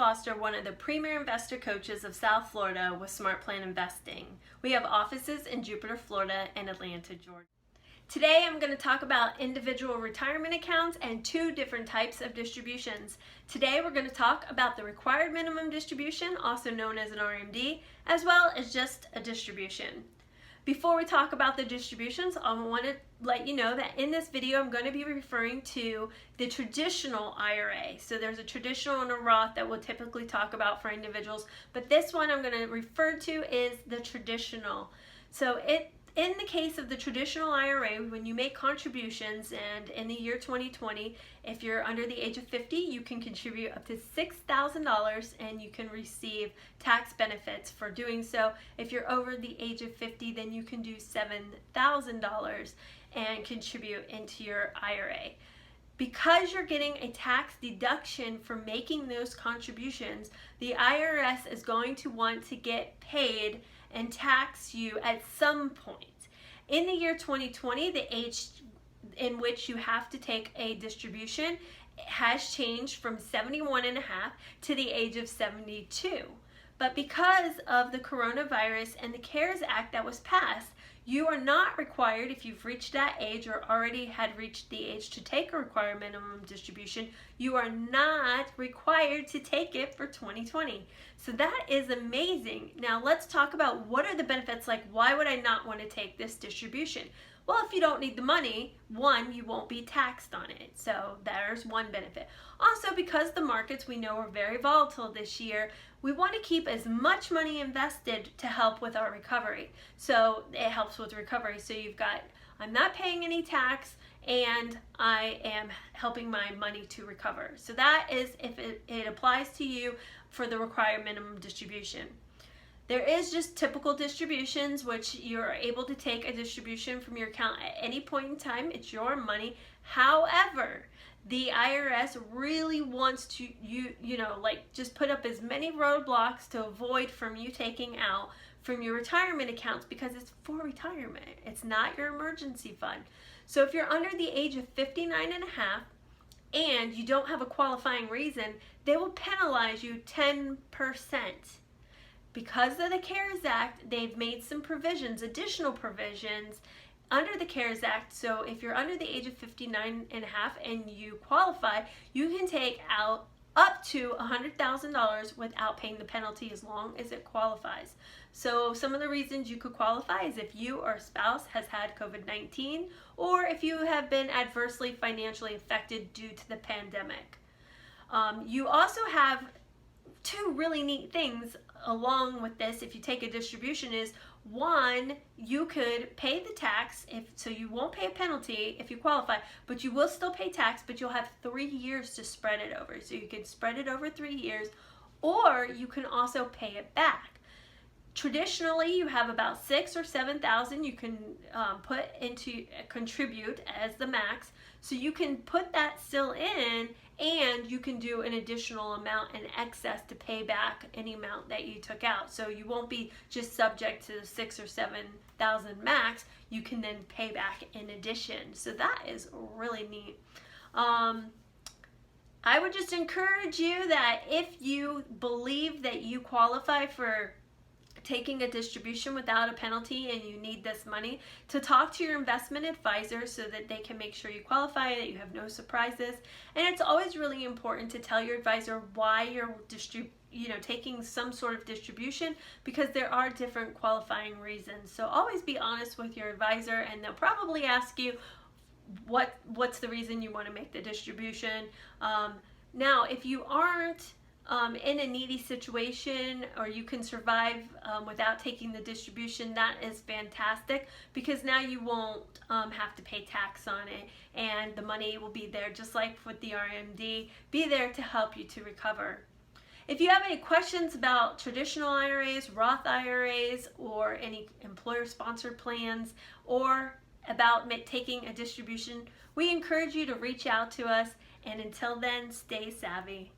Foster, one of the premier investor coaches of South Florida with SmartPlan Investing. We have offices in Jupiter, Florida and Atlanta, Georgia. Today I'm going to talk about individual retirement accounts and two different types of distributions. Today we're going to talk about the required minimum distribution, also known as an RMD, as well as just a distribution. Before we talk about the distributions, I want to let you know that in this video I'm going to be referring to the traditional IRA. So there's a traditional and a Roth that we'll typically talk about for individuals, but this one I'm going to refer to is the traditional. So in the case of the traditional IRA, when you make contributions, and in the year 2020, if you're under the age of 50, you can contribute up to $6,000 and you can receive tax benefits for doing so. If you're over the age of 50, then you can do $7,000 and contribute into your IRA. Because you're getting a tax deduction for making those contributions, the IRS is going to want to get paid and tax you at some point. In the year 2020, the age in which you have to take a distribution has changed from 71.5 to the age of 72. But because of the coronavirus and the CARES Act that was passed, you are not required, if you've reached that age or already had reached the age to take a required minimum distribution, you are not required to take it for 2020. So that is amazing. Now let's talk about what are the benefits, like why would I not want to take this distribution? Well, if you don't need the money, one, you won't be taxed on it. So there's one benefit. Also, because the markets we know are very volatile this year, we want to keep as much money invested to help with our recovery. So it helps with recovery. So you've got, I'm not paying any tax and I am helping my money to recover. So that is if it applies to you for the required minimum distribution. There is just typical distributions, which you're able to take a distribution from your account at any point in time. It's your money. However, the IRS really wants to, just put up as many roadblocks to avoid from you taking out from your retirement accounts, because it's for retirement. It's not your emergency fund. So if you're under the age of 59.5 and you don't have a qualifying reason, they will penalize you 10%. Because of the CARES Act, they've made some provisions, additional provisions under the CARES Act. So if you're under the age of 59.5 and you qualify, you can take out up to $100,000 without paying the penalty as long as it qualifies. So some of the reasons you could qualify is if you or a spouse has had COVID-19 or if you have been adversely financially affected due to the pandemic. You also have two really neat things along with this if you take a distribution is, one, you could pay the tax, so you won't pay a penalty if you qualify, but you will still pay tax, but you'll have 3 years to spread it over. So you can spread it over 3 years, or you can also pay it back. Traditionally, you have about 6,000 or 7,000 you can put into contribute as the max. So you can put that still in, and you can do an additional amount in excess to pay back any amount that you took out. So you won't be just subject to the 6,000 or 7,000 max. You can then pay back in addition. So that is really neat. I would just encourage you that if you believe that you qualify for taking a distribution without a penalty and you need this money, to talk to your investment advisor so that they can make sure you qualify, that you have no surprises. And it's always really important to tell your advisor why you're taking some sort of distribution, because there are different qualifying reasons. So always be honest with your advisor, and they'll probably ask you what's the reason you want to make the distribution. Now, if you aren't in a needy situation, or you can survive without taking the distribution, that is fantastic, because now you won't have to pay tax on it, and the money will be there, just like with the RMD, be there to help you to recover. If you have any questions about traditional IRAs, Roth IRAs, or any employer-sponsored plans, or about taking a distribution, we encourage you to reach out to us, and until then, stay savvy.